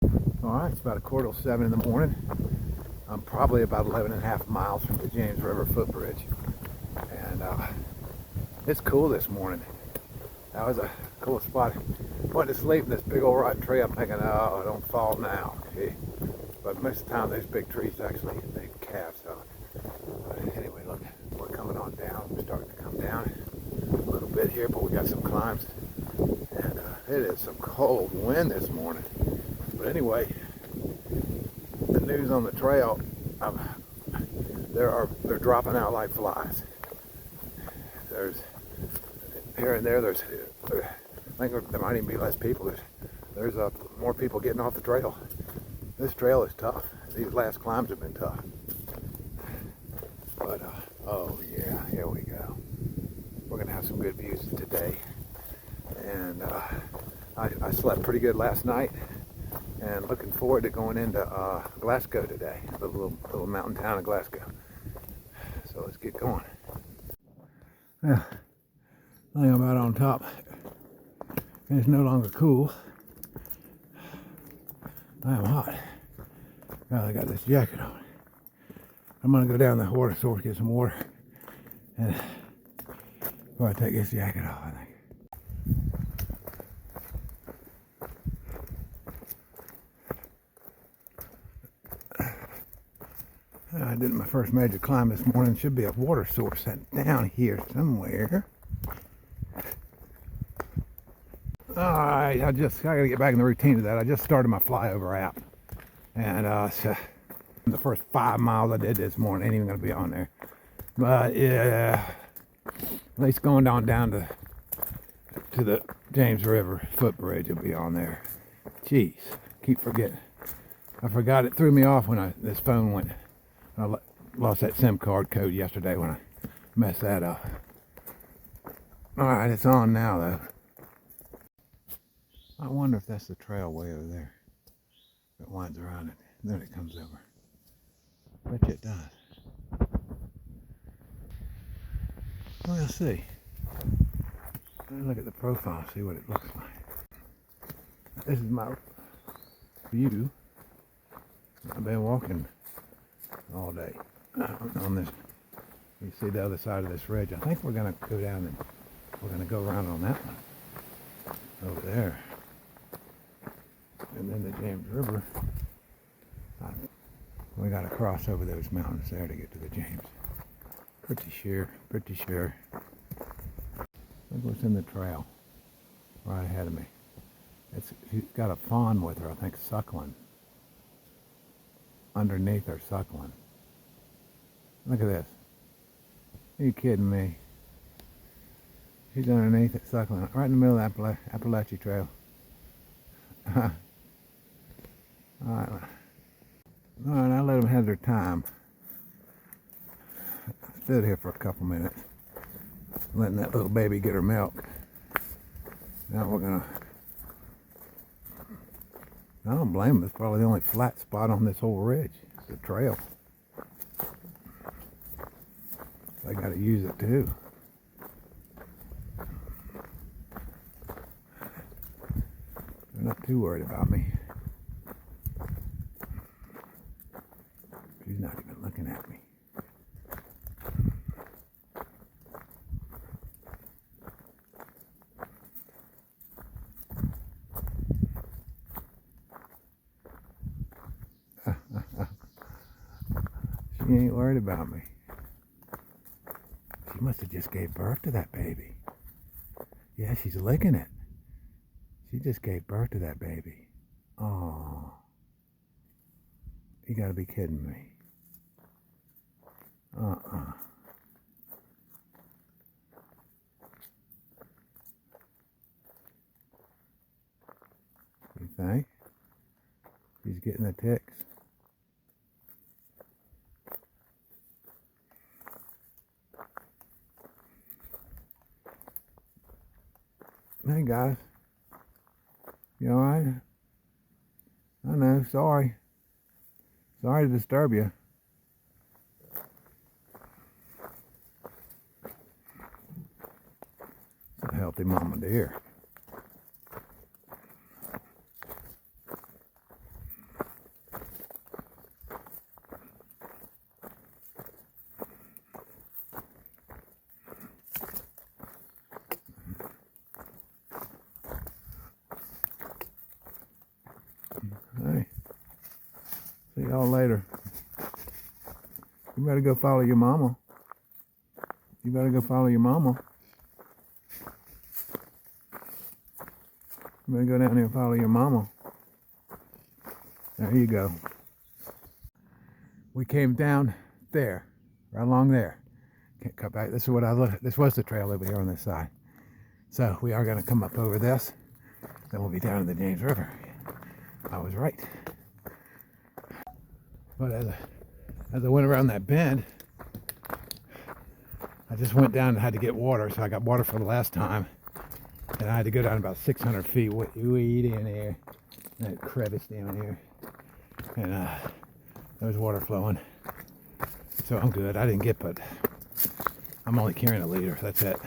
Alright, it's about 6:45 in the morning. I'm probably about 11.5 miles from the James River footbridge. And it's cool this morning. That was a cool spot. Went to sleep in this big old rotten tree. I'm thinking, oh, don't fall now. Okay? But most of the time, those big trees actually, they calve. So anyway, look, we're coming on down. We're starting to come down a little bit here, but we got some climbs. And it is some cold wind this morning. But anyway, the news on the trail, they're dropping out like flies. There's here and there. I think there might even be less people. There's more people getting off the trail. This trail is tough. These last climbs have been tough. But oh yeah, here we go. We're gonna have some good views today. And I slept pretty good last night. And looking forward to going into Glasgow today, the little mountain town of Glasgow. So let's get going. Yeah, I think I'm out on top. It's no longer cool. I am hot. God, I got this jacket on. I'm gonna go down to the water source, get some water, and before I take this jacket off, I think. I did my first major climb this morning. Should be a water source down here somewhere. Alright, I gotta get back in the routine of that. I just started my flyover app. And so the first 5 miles I did this morning ain't even gonna be on there. But yeah, at least going down to the James River footbridge will be on there. Jeez, keep forgetting. I forgot it threw me off when this phone went. I lost that SIM card code yesterday when I messed that up. Alright, it's on now though. I wonder if that's the trail way over there. It winds around it. Then it comes over. Bet you it does. We'll see. Let me look at the profile, see what it looks like. This is my view. I've been walking all day on this. You see the other side of this ridge. I think we're going to go down and we're going to go around on that one over there. And then the James River. We got to cross over those mountains there to get to the James. Pretty sure. Look what's in the trail right ahead of me. She's got a fawn with her, I think, suckling. Underneath her suckling. Look at this. Are you kidding me? She's underneath it suckling, right in the middle of the Appalachian Trail. Alright, I let them have their time. I stood here for a couple minutes, letting that little baby get her milk. Now we're gonna... I don't blame them. It's probably the only flat spot on this whole ridge. It's the trail. They gotta use it too. They're not too worried about me. She's not even looking at me. She ain't worried about me. She must have just gave birth to that baby. Yeah, she's licking it. She just gave birth to that baby. Oh, you gotta be kidding me. You think? She's getting the ticks. Hey guys. You alright? I know, sorry. Sorry to disturb you. It's a healthy mama deer. y'all later. You better go follow your mama. You better go follow your mama. You better go down there and follow your mama. There you go. We came down there, right along there. Can't cut back. This is what I look. This was the trail over here on this side. So we are going to come up over this. Then we'll be down in the James River. I was right. But as I went around that bend, I just went down and had to get water. So I got water for the last time. And I had to go down about 600 feet way down there. That crevice down here. And there was water flowing. So I'm good. I didn't get but I'm only carrying a liter. That's it.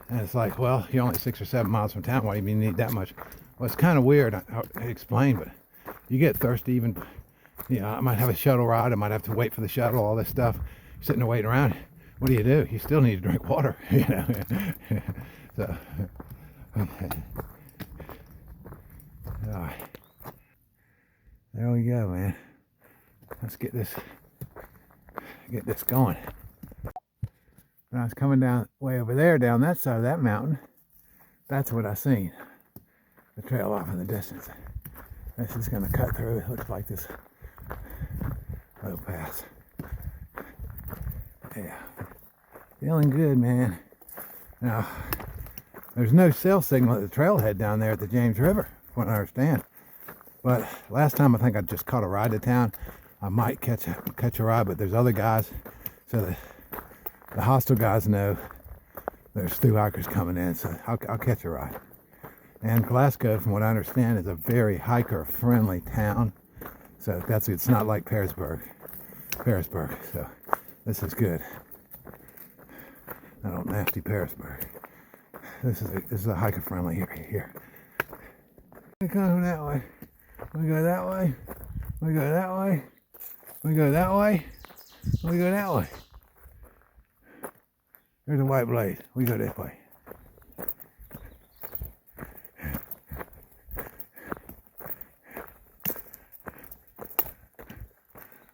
And it's like, well, you're only 6 or 7 miles from town. Why do you need that much? Well, it's kind of weird. I explained, but you get thirsty even, you know, I might have a shuttle ride. I might have to wait for the shuttle, all this stuff. You're sitting there waiting around. What do? You still need to drink water, you know. So, all right. There we go, man. Let's get this going. When I was coming down way over there, down that side of that mountain, that's what I seen. The trail off in the distance. This is going to cut through. It looks like this low pass. Yeah. Feeling good, man. Now, there's no cell signal at the trailhead down there at the James River, from what I understand. But last time I think I just caught a ride to town. I might catch a ride, but there's other guys. So the hostile guys know there's thru hikers coming in, so I'll catch a ride. And Glasgow, from what I understand, is a very hiker-friendly town. So it's not like Petersburg. So this is good. I don't nasty Petersburg. This is a hiker-friendly here. We come that way. We go that way. We go that way. We go that way. We go that way. There's a white blaze. We go this way.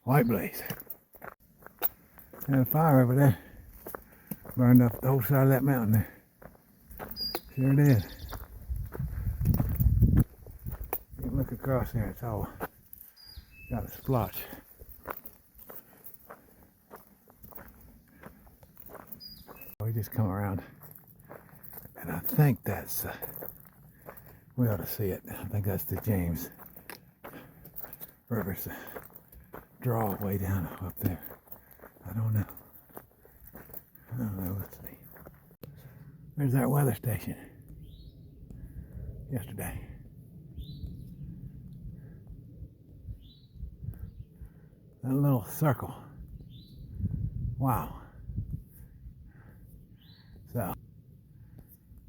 White blaze. And a fire over there. Burned up the whole side of that mountain there. Sure it is. You can look across there, it's all got a splotch. We just come around, and I think that's, we ought to see it. I think that's the James River's draw way down up there. I don't know. Let's see. There's that weather station. Yesterday. That little circle. Wow. So,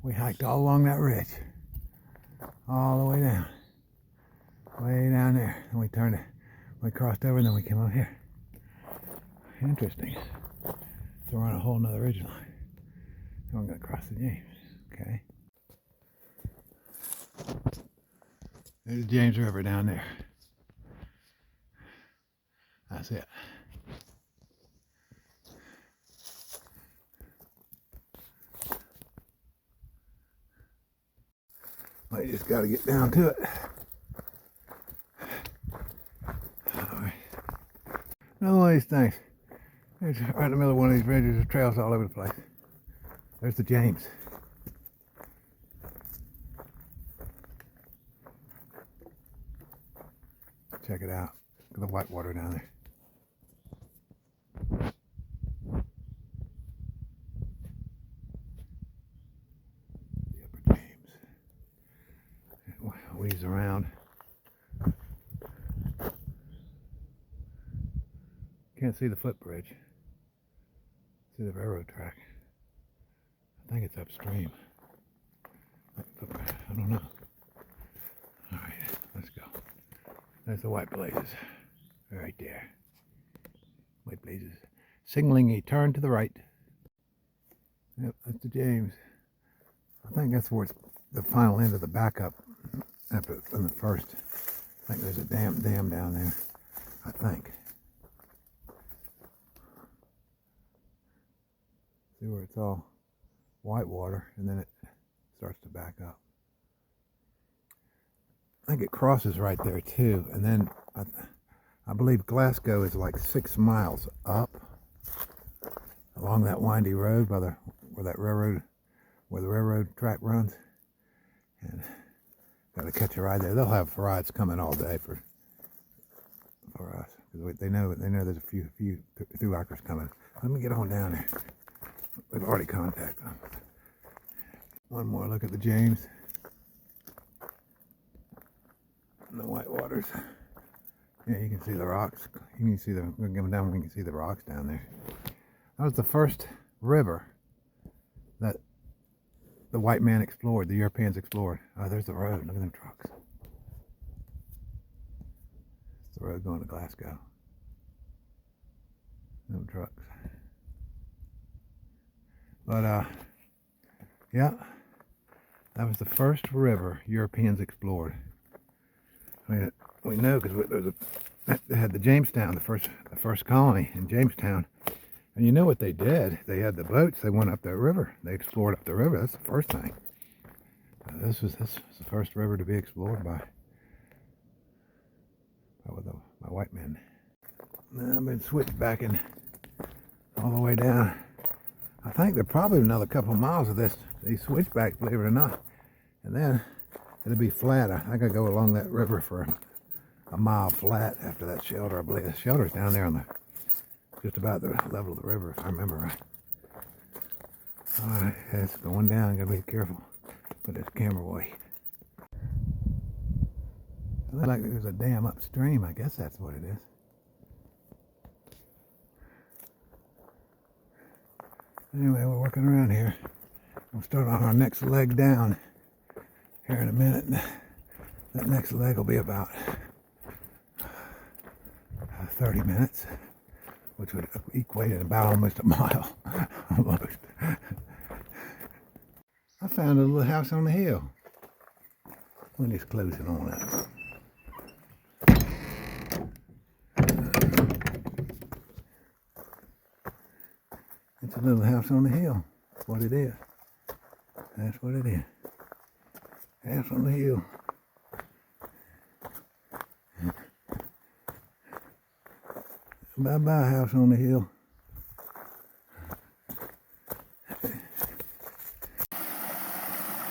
we hiked all along that ridge. All the way down. Way down there. And we crossed over and then we came up here. Interesting. So we're on a whole nother ridge line. And we're going to cross the James. Okay. There's the James River down there. That's it. Well, you just got to get down to it. All right. Another one of these things. There's right in the middle of one of these ridges, there's trails all over the place. There's the James. Check it out. Look at the white water down there. The upper James. It weaves around. Can't see the footbridge. See the railroad track. I think it's upstream. I don't know. All right, let's go. There's the white blazes right there. White blazes signaling a turn to the right. Yep, that's the James. I think that's where it's the final end of the backup in the first I think there's a dam down there, I think. See where it's all white water and then it starts to back up. I think it crosses right there too, and then I believe Glasgow is like 6 miles up along that windy road by where the railroad track runs, and got to catch a ride there. They'll have rides coming all day for us because they know there's a few thru hikers coming. Let me get on down there. We've already contacted them. One more look at the James and the white waters. Yeah, you can see the rocks. You can see we're going down. We can see the rocks down there. That was the first river that the white man explored, the Europeans explored. Oh, there's the road. Look at them trucks. It's the road going to Glasgow. Them trucks. But, yeah, that was the first river Europeans explored. I mean, we know because they had the Jamestown, the first colony in Jamestown. And you know what they did? They had the boats. They went up that river. They explored up the river. That's the first thing. This was the first river to be explored by white men. Now I've been switchbacking all the way down. I think there's probably another couple miles of these switchbacks, believe it or not. And then it'll be flat. I think I go along that river for a mile flat after that shelter. I believe the shelter's down there on just about the level of the river, if I remember right. All right, it's going down. I gotta be careful. Put this camera away. It looks like there's a dam upstream. I guess that's what it is. Anyway, we're working around here. We'll start on our next leg down here in a minute. That next leg will be about 30 minutes, which would equate at about almost a mile. Almost. I found a little house on the hill. When it's closing on up. It's a little house on the hill. That's what it is. That's what it is. House on the hill. Bye-bye, house on the hill.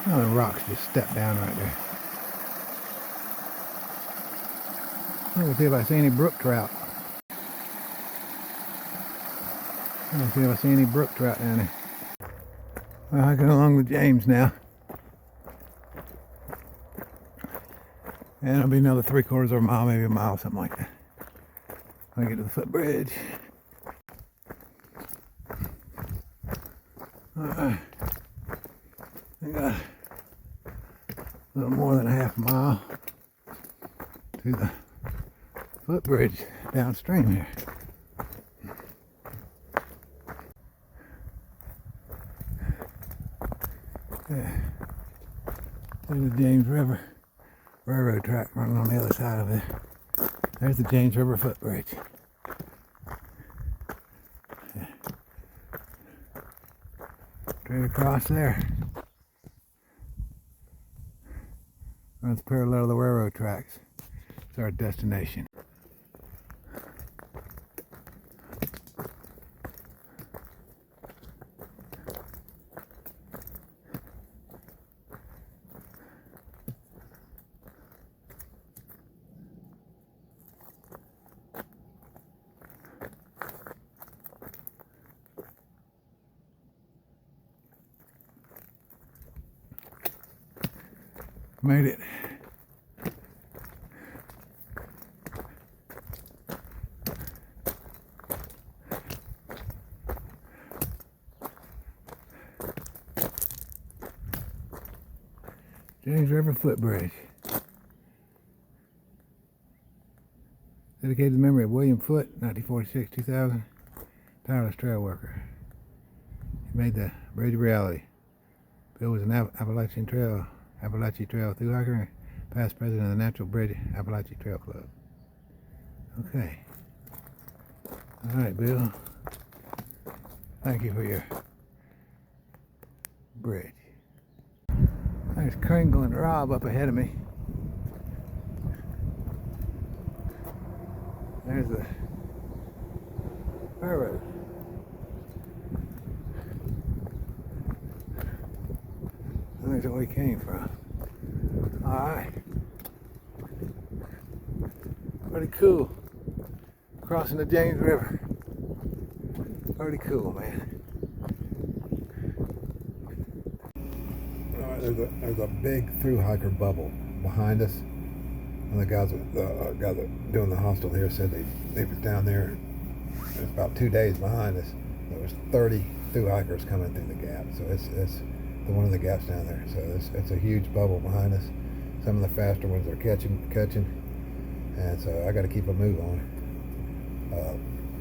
Oh, the rocks just step down right there. Let me see if I see any brook trout. Let me see if I see any brook trout down there. Well, I go along the James now. And it'll be another 3/4 of a mile, maybe a mile, something like that. When I get to the footbridge. I got a little more than a half mile to the footbridge downstream here. Yeah. There's the James River railroad track running on the other side of it. There's the James River footbridge. Yeah. Straight across there. Runs parallel to the railroad tracks. It's our destination. Made it. James River footbridge. Dedicated to the memory of William Foote, 1946-2000, tireless trail worker. He made the bridge a reality. Bill was an Appalachian Trail thru hiker past president of the Natural Bridge Appalachian Trail Club. Okay. All right, Bill. Thank you for your bridge. There's Kringle and Rob up ahead of me. There's the railroad. There's where we came from. Alright. Pretty cool. Crossing the James River. Pretty cool, man. Alright, there's a big thru hiker bubble behind us. And the guys that doing the hostel here said they was down there. It was about 2 days behind us. There was 30 thru hikers coming through the gap. So it's one of the gaps down there. So it's a huge bubble behind us. Some of the faster ones are catching, and so I got to keep a move on.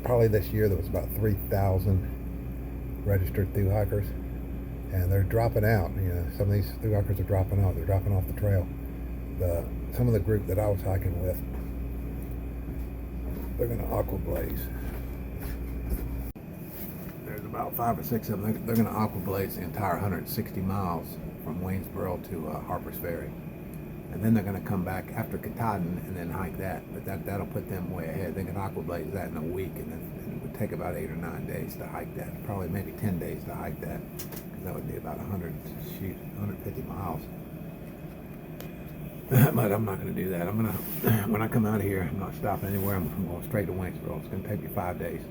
Probably this year there was about 3,000 registered thru hikers, and they're dropping out. You know, some of these thru hikers are dropping out. They're dropping off the trail. Some of the group that I was hiking with, they're going to aqua blaze. There's about 5 or 6 of them. They're going to aqua blaze the entire 160 miles from Waynesboro to Harper's Ferry. And then they're going to come back after Katahdin and then hike that. But that'll put them way ahead. They can aqua blaze that in a week, and then it would take about 8 or 9 days to hike that. Probably maybe 10 days to hike that, because that would be about 150 miles. But I'm not going to do that. When I come out of here, I'm not stopping anywhere. I'm going straight to Waynesboro. It's going to take me 5 days,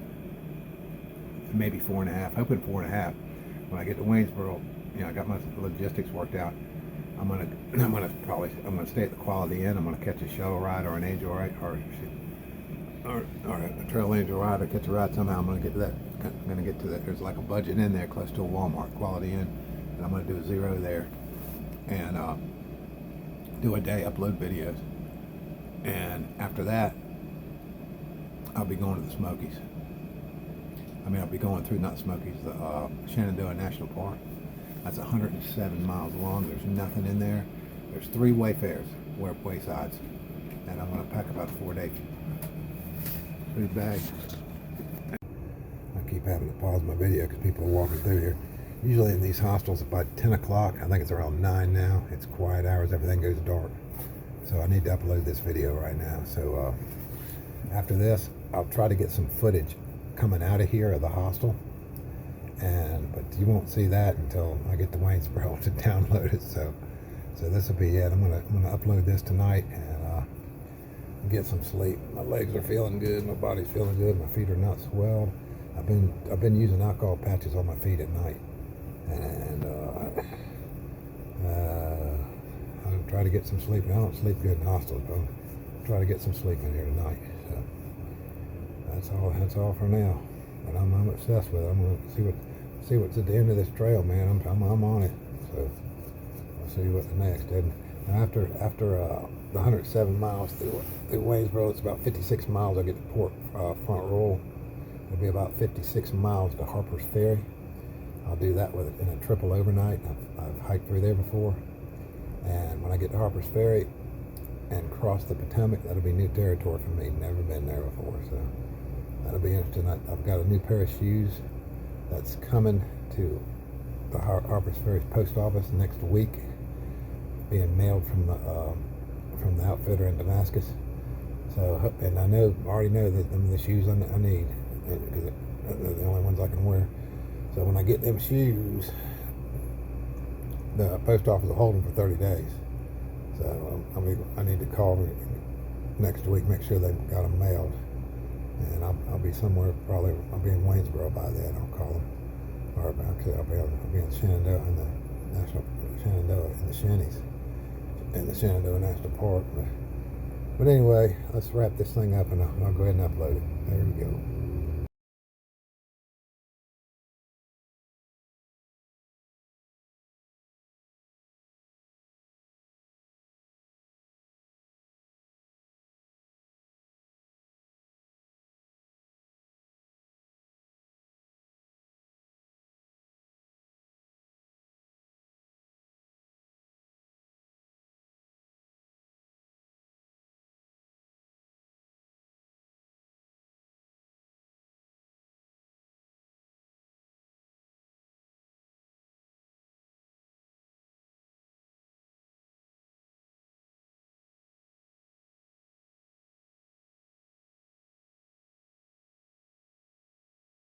maybe 4.5. Hoping 4.5. When I get to Waynesboro, you know, I got my logistics worked out. I'm gonna stay at the Quality Inn. I'm gonna catch a shuttle ride or an angel ride or a trail angel ride, or catch a ride somehow. I'm gonna get to that. I'm gonna get to that. There's like a budget in there close to a Walmart, Quality Inn, and I'm gonna do a 0 there, and do a day, upload videos, and after that, I'll be going to the Smokies. I'll be going through, not Smokies, the Shenandoah National Park. That's 107 miles long. There's nothing in there. There's 3 wayfares, waysides, and I'm going to pack about a 4-day food bag. I keep having to pause my video because people are walking through here. Usually in these hostels by 10 o'clock, I think it's around 9 now. It's quiet hours, everything goes dark. So I need to upload this video right now. So after this, I'll try to get some footage coming out of here of the hostel. But you won't see that until I get to Waynesboro to download it. So this will be it. I'm gonna upload this tonight and get some sleep. My legs are feeling good. My body's feeling good. My feet are not swelled. I've been using alcohol patches on my feet at night, and I'll try to get some sleep. I don't sleep good in hostels, but I'll try to get some sleep in here tonight. So that's all for now. But I'm obsessed with it. I'm gonna see what's at the end of this trail, man. I'm on it. So I'll see what's next. And after the 107 miles through Waynesboro, it's about 56 miles. I get to Port Front Royal. It'll be about 56 miles to Harper's Ferry. I'll do that in a triple overnight. I've hiked through there before. And when I get to Harper's Ferry and cross the Potomac, that'll be new territory for me. Never been there before, so that'll be interesting. I've got a new pair of shoes that's coming to the Harper's Ferry post office next week, being mailed from the outfitter in Damascus. So, and I already know that them are the shoes I need, because they're the only ones I can wear. So when I get them shoes, the post office will hold them for 30 days. So I need to call next week, make sure they've got them mailed. And I'll be somewhere, probably I'll be in Waynesboro by then. I'll call them, or I'll be in Shenandoah in the Shenandoah National Park. But anyway, let's wrap this thing up, and I'll go ahead and upload it. There we go.